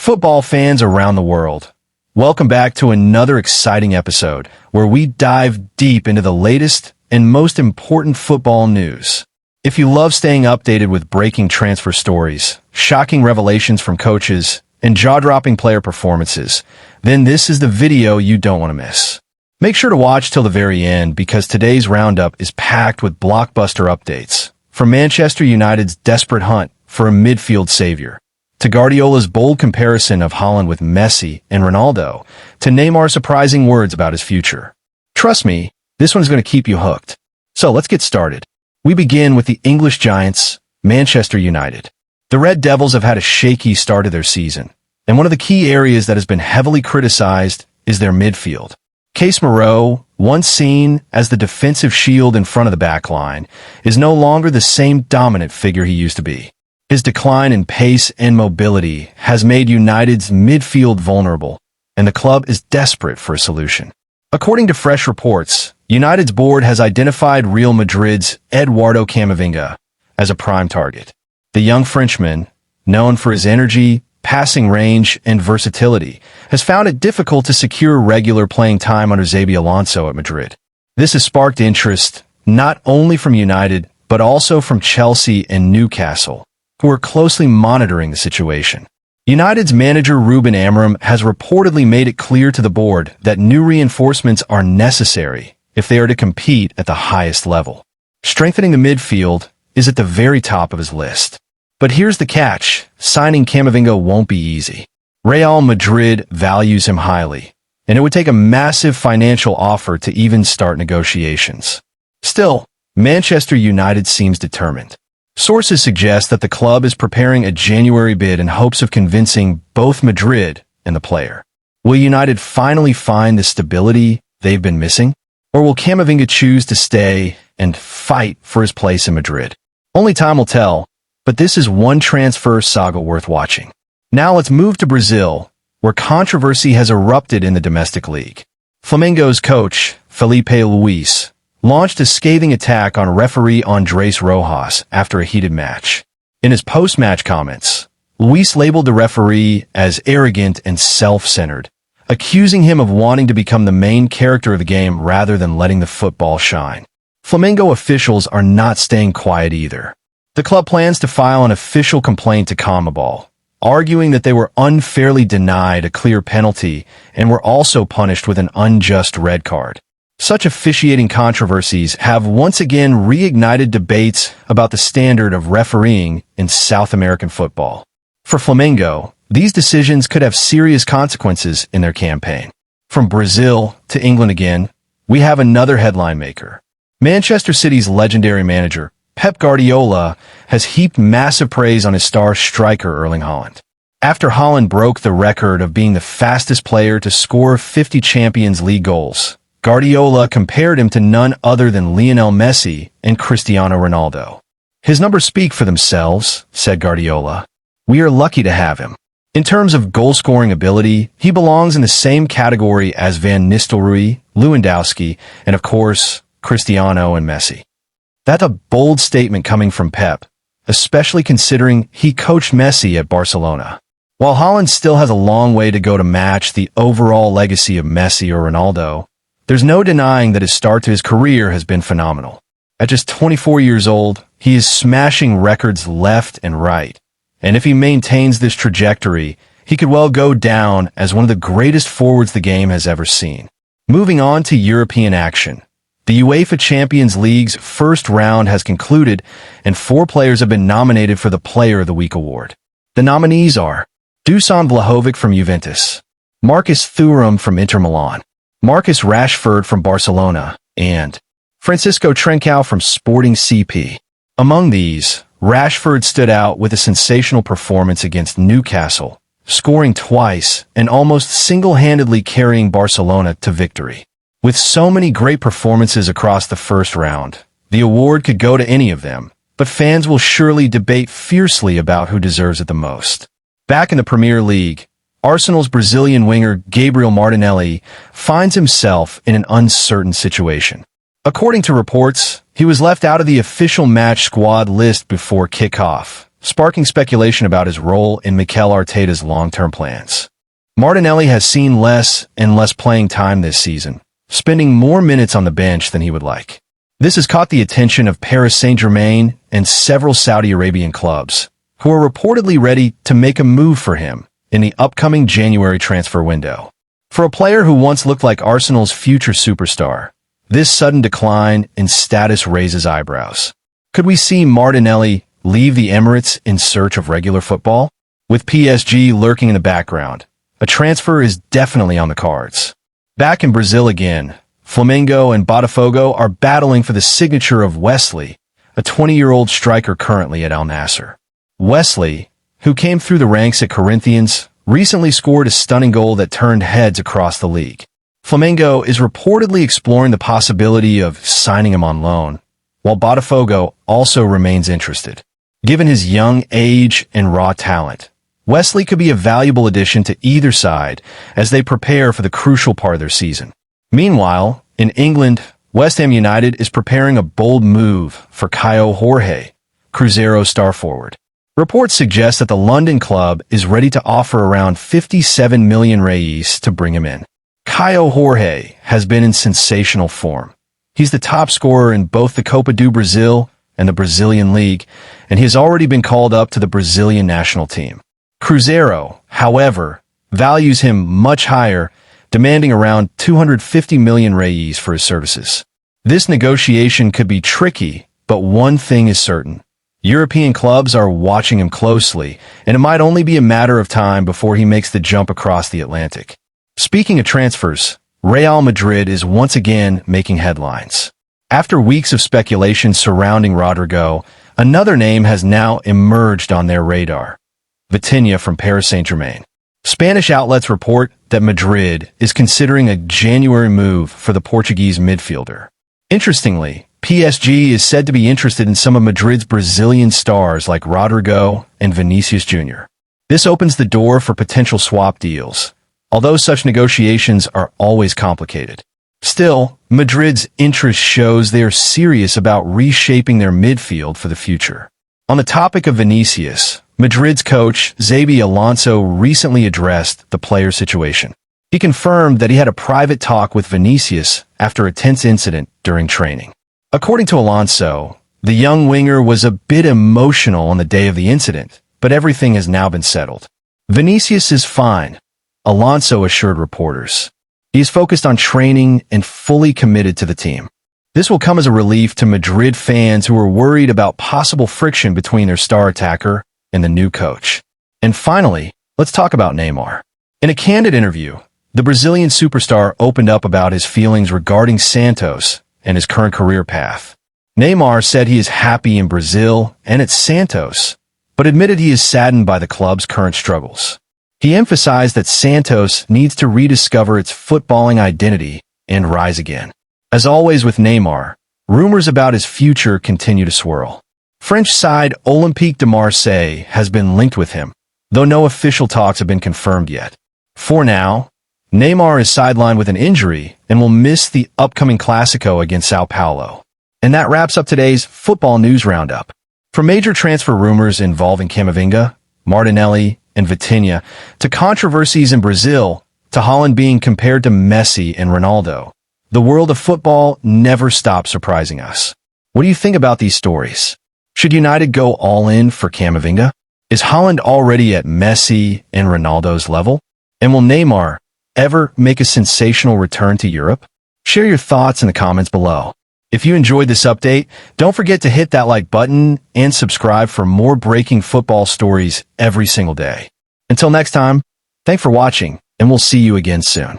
Football fans around the world, welcome back to another exciting episode where we dive deep into the latest and most important football news. If you love staying updated with breaking transfer stories, shocking revelations from coaches, and jaw-dropping player performances, then this is the video you don't want to miss. Make sure to watch till the very end because today's roundup is packed with blockbuster updates, from Manchester United's desperate hunt for a midfield savior, to Guardiola's bold comparison of Haaland with Messi and Ronaldo, to Neymar's surprising words about his future. Trust me, this one's going to keep you hooked. So let's get started. We begin with the English giants, Manchester United. The Red Devils have had a shaky start to their season, and one of the key areas that has been heavily criticized is their midfield. Casemiro, once seen as the defensive shield in front of the back line, is no longer the same dominant figure he used to be. His decline in pace and mobility has made United's midfield vulnerable, and the club is desperate for a solution. According to fresh reports, United's board has identified Real Madrid's Eduardo Camavinga as a prime target. The young Frenchman, known for his energy, passing range, and versatility, has found it difficult to secure regular playing time under Xabi Alonso at Madrid. This has sparked interest not only from United, but also from Chelsea and Newcastle, who are closely monitoring the situation. United's manager Ruben Amorim has reportedly made it clear to the board that new reinforcements are necessary if they are to compete at the highest level. Strengthening the midfield is at the very top of his list. But here's the catch: signing Camavinga won't be easy. Real Madrid values him highly, and it would take a massive financial offer to even start negotiations. Still, Manchester United seems determined. Sources suggest that the club is preparing a January bid in hopes of convincing both Madrid and the player. Will United finally find the stability they've been missing? Or will Camavinga choose to stay and fight for his place in Madrid? Only time will tell, but this is one transfer saga worth watching. Now let's move to Brazil, where controversy has erupted in the domestic league. Flamengo's coach, Filipe Luis, launched a scathing attack on referee Andrés Rojas after a heated match. In his post-match comments, Luis labeled the referee as arrogant and self-centered, accusing him of wanting to become the main character of the game rather than letting the football shine. Flamengo officials are not staying quiet either. The club plans to file an official complaint to CONMEBOL, arguing that they were unfairly denied a clear penalty and were also punished with an unjust red card. Such officiating controversies have once again reignited debates about the standard of refereeing in South American football. For Flamengo, these decisions could have serious consequences in their campaign. From Brazil to England again, we have another headline maker. Manchester City's legendary manager, Pep Guardiola, has heaped massive praise on his star striker Erling Haaland. After Haaland broke the record of being the fastest player to score 50 Champions League goals, Guardiola compared him to none other than Lionel Messi and Cristiano Ronaldo. His numbers speak for themselves, said Guardiola. We are lucky to have him. In terms of goal-scoring ability, he belongs in the same category as Van Nistelrooy, Lewandowski, and of course, Cristiano and Messi. That's a bold statement coming from Pep, especially considering he coached Messi at Barcelona. While Haaland still has a long way to go to match the overall legacy of Messi or Ronaldo, there's no denying that his start to his career has been phenomenal. At just 24 years old, he is smashing records left and right. And if he maintains this trajectory, he could well go down as one of the greatest forwards the game has ever seen. Moving on to European action. The UEFA Champions League's first round has concluded, and 4 players have been nominated for the Player of the Week award. The nominees are Dusan Vlahovic from Juventus, Marcus Thuram from Inter Milan, Marcus Rashford from Barcelona, and Francisco Trincao from Sporting CP. Among these, Rashford stood out with a sensational performance against Newcastle, scoring twice and almost single-handedly carrying Barcelona to victory. With so many great performances across the first round, the award could go to any of them, but fans will surely debate fiercely about who deserves it the most. Back in the Premier League, Arsenal's Brazilian winger Gabriel Martinelli finds himself in an uncertain situation. According to reports, he was left out of the official match squad list before kickoff, sparking speculation about his role in Mikel Arteta's long-term plans. Martinelli has seen less and less playing time this season, spending more minutes on the bench than he would like. This has caught the attention of Paris Saint-Germain and several Saudi Arabian clubs, who are reportedly ready to make a move for him in the upcoming January transfer window. For a player who once looked like Arsenal's future superstar, this sudden decline in status raises eyebrows. Could we see Martinelli leave the Emirates in search of regular football? With PSG lurking in the background, a transfer is definitely on the cards. Back in Brazil again, Flamengo and Botafogo are battling for the signature of Wesley, a 20-year-old striker currently at Al Nassr. Wesley, who came through the ranks at Corinthians, recently scored a stunning goal that turned heads across the league. Flamengo is reportedly exploring the possibility of signing him on loan, while Botafogo also remains interested. Given his young age and raw talent, Wesley could be a valuable addition to either side as they prepare for the crucial part of their season. Meanwhile, in England, West Ham United is preparing a bold move for Caio Jorge, Cruzeiro star forward. Reports suggest that the London club is ready to offer around 57 million reais to bring him in. Caio Jorge has been in sensational form. He's the top scorer in both the Copa do Brasil and the Brazilian League, and he has already been called up to the Brazilian national team. Cruzeiro, however, values him much higher, demanding around 250 million reais for his services. This negotiation could be tricky, but one thing is certain. European clubs are watching him closely, and it might only be a matter of time before he makes the jump across the Atlantic. Speaking of transfers, Real Madrid is once again making headlines. After weeks of speculation surrounding Rodrigo, another name has now emerged on their radar: Vitinha from Paris Saint-Germain. Spanish outlets report that Madrid is considering a January move for the Portuguese midfielder. Interestingly, PSG is said to be interested in some of Madrid's Brazilian stars like Rodrigo and Vinicius Jr. This opens the door for potential swap deals, although such negotiations are always complicated. Still, Madrid's interest shows they are serious about reshaping their midfield for the future. On the topic of Vinicius, Madrid's coach Xabi Alonso recently addressed the player's situation. He confirmed that he had a private talk with Vinicius after a tense incident during training. According to Alonso, the young winger was a bit emotional on the day of the incident, but everything has now been settled. Vinicius is fine, Alonso assured reporters. He is focused on training and fully committed to the team. This will come as a relief to Madrid fans who are worried about possible friction between their star attacker and the new coach. And finally, let's talk about Neymar. In a candid interview, the Brazilian superstar opened up about his feelings regarding Santos and his current career path. Neymar said he is happy in Brazil and at Santos, but admitted he is saddened by the club's current struggles. He emphasized that Santos needs to rediscover its footballing identity and rise again. As always with Neymar, rumors about his future continue to swirl. French side Olympique de Marseille has been linked with him, though no official talks have been confirmed yet. For now, Neymar is sidelined with an injury and will miss the upcoming Clasico against Sao Paulo. And that wraps up today's football news roundup. From major transfer rumors involving Camavinga, Martinelli, and Vitinha, to controversies in Brazil, to Haaland being compared to Messi and Ronaldo, the world of football never stops surprising us. What do you think about these stories? Should United go all in for Camavinga? Is Haaland already at Messi and Ronaldo's level? And will Neymar ever make a sensational return to Europe? Share your thoughts in the comments below. If you enjoyed this update, don't forget to hit that like button and subscribe for more breaking football stories every single day. Until next time, thanks for watching, and we'll see you again soon.